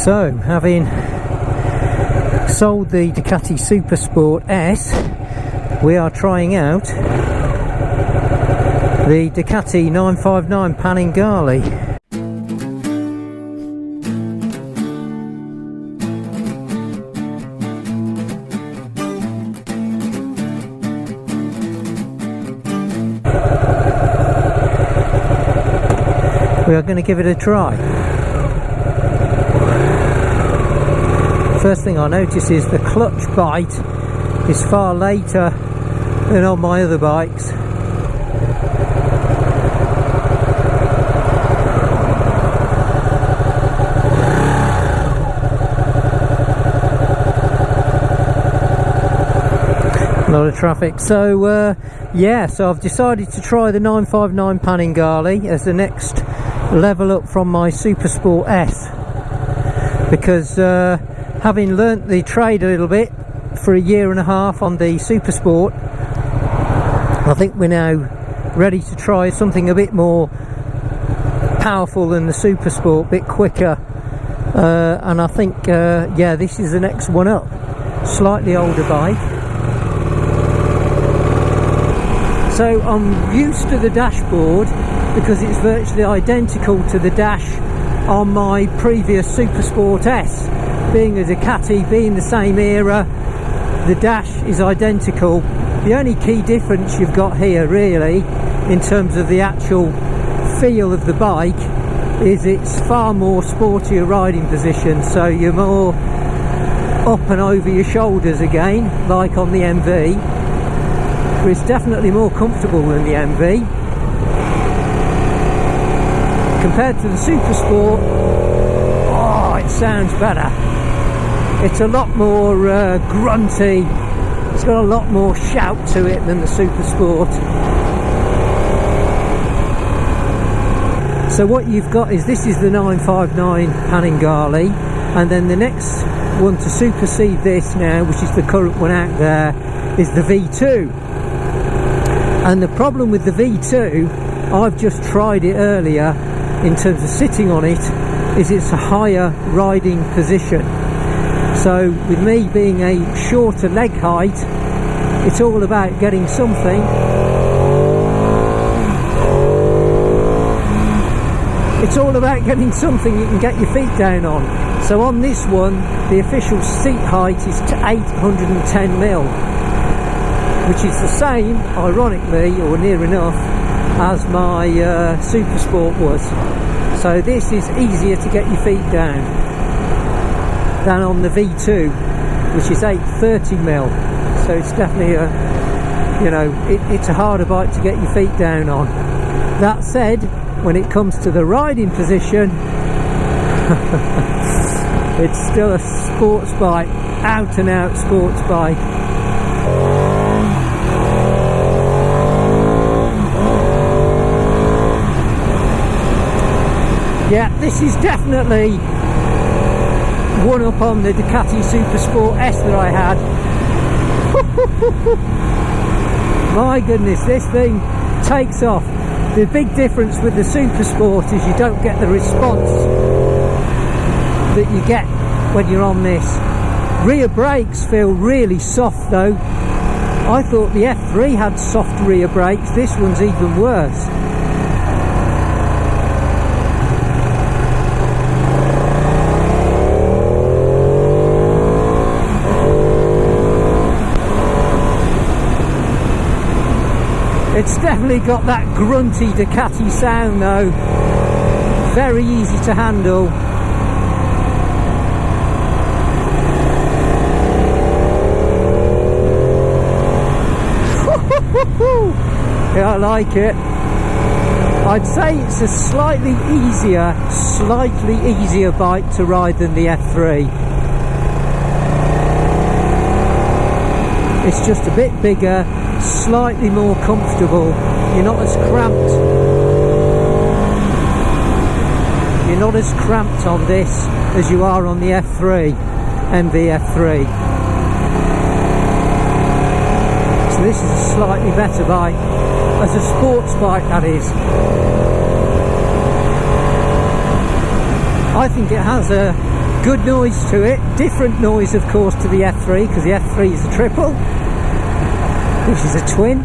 So, having sold the Ducati Supersport S, we are trying out the Ducati 959 Panigale. We are going to give it a try. First thing I notice is the clutch bite is far later than on my other bikes. A lot of traffic. So yeah, so I've decided to try the 959 Panigale as the next level up from my Supersport S, because having learnt the trade a little bit for a year and a half on the Supersport, I think we're now ready to try something a bit more powerful than the Supersport, a bit quicker, and I think yeah, this is the next one up. Slightly older bike. So I'm used to the dashboard because it's virtually identical to the dash on my previous Supersport S. Being a Ducati, being the same era, the dash is identical. The only key difference you've got here really in terms of the actual feel of the bike is it's far more sportier riding position, so you're more up and over your shoulders again, like on the MV. But it's definitely more comfortable than the MV. Compared to the Supersport, oh, it sounds better. It's a lot more grunty. It's got a lot more shout to it than the Supersport. So what you've got is, this is the 959 Panigale, and then the next one to supersede this now, which is the current one out there, is the V2. And the problem with the V2, I've just tried it earlier in terms of sitting on it, is it's a higher riding position. So with me being a shorter leg height, it's all about getting something. It's all about getting something you can get your feet down on. So on this one, the official seat height is to 810mm, which is the same, ironically, or near enough, as my Supersport was. So this is easier to get your feet down than on the V2, which is 830mm. So it's definitely a, you know, it's a harder bike to get your feet down on. That said, when it comes to the riding position, it's still a sports bike, out and out sports bike. Yeah, this is definitely one up on the Ducati Supersport S that I had. My goodness, this thing takes off. The big difference with the Supersport is you don't get the response that you get when you're on this. Rear brakes feel really soft though. I thought the F3 had soft rear brakes. This one's even worse. It's definitely got that grunty Ducati sound though. Very easy to handle. Yeah, I like it. I'd say it's a slightly easier bike to ride than the F3. It's just a bit bigger, slightly more comfortable. You're not as cramped. You're not as cramped on this as you are on the F3, MV F3. So this is a slightly better bike, as a sports bike that is. I think it has a Good noise to it, different noise of course to the F3, because the F3 is a triple, which is a twin.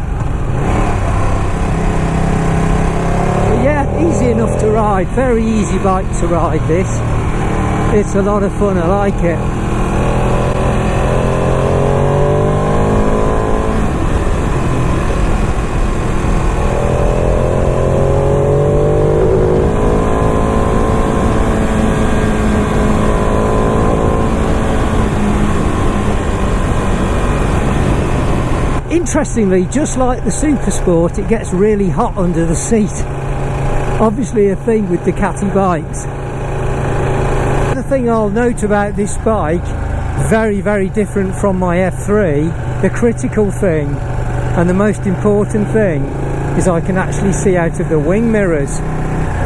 But yeah, easy enough to ride, very easy bike to ride this. It's a lot of fun, I like it. Interestingly, just like the Super Sport, it gets really hot under the seat. Obviously a thing with Ducati bikes. The thing I'll note about this bike, very, very different from my F3, the critical thing and the most important thing is I can actually see out of the wing mirrors.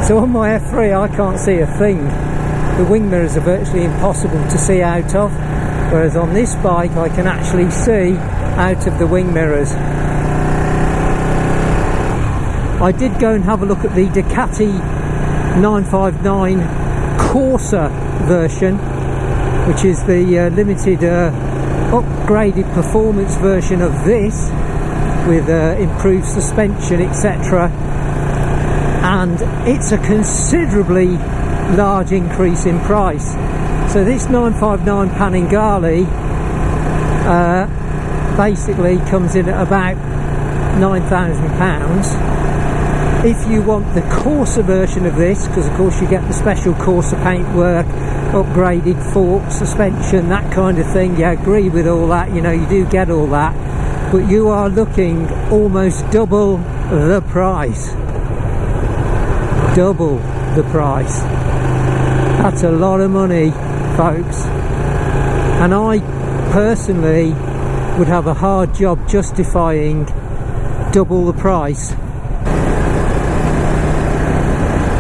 So on my F3 I can't see a thing. The wing mirrors are virtually impossible to see out of, whereas on this bike I can actually see out of the wing mirrors. I did go and have a look at the Ducati 959 Corsa version, which is the limited upgraded performance version of this, with improved suspension, etc. And it's a considerably large increase in price. So this 959 Panigale basically comes in at about £9,000. If you want the Corsa version of this, because of course you get the special Corsa paintwork, upgraded fork, suspension, that kind of thing, you agree with all that, you know, you do get all that, but you are looking almost double the price. Double the price. That's a lot of money, folks. And I personally would have a hard job justifying double the price.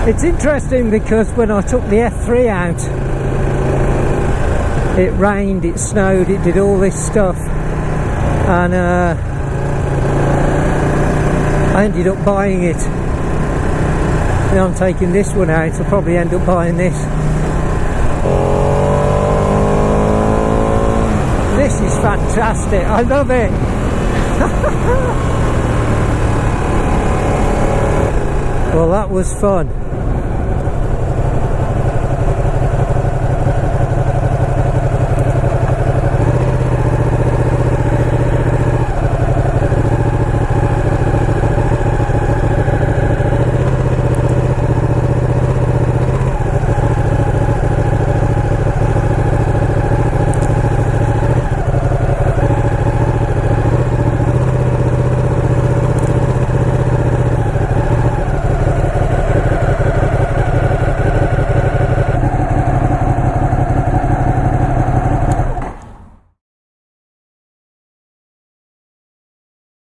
It's interesting because when I took the F3 out, it rained, it snowed, it did all this stuff, and I ended up buying it. Now I'm taking this one out, I'll probably end up buying this. This is fantastic, I love it. Well, that was fun.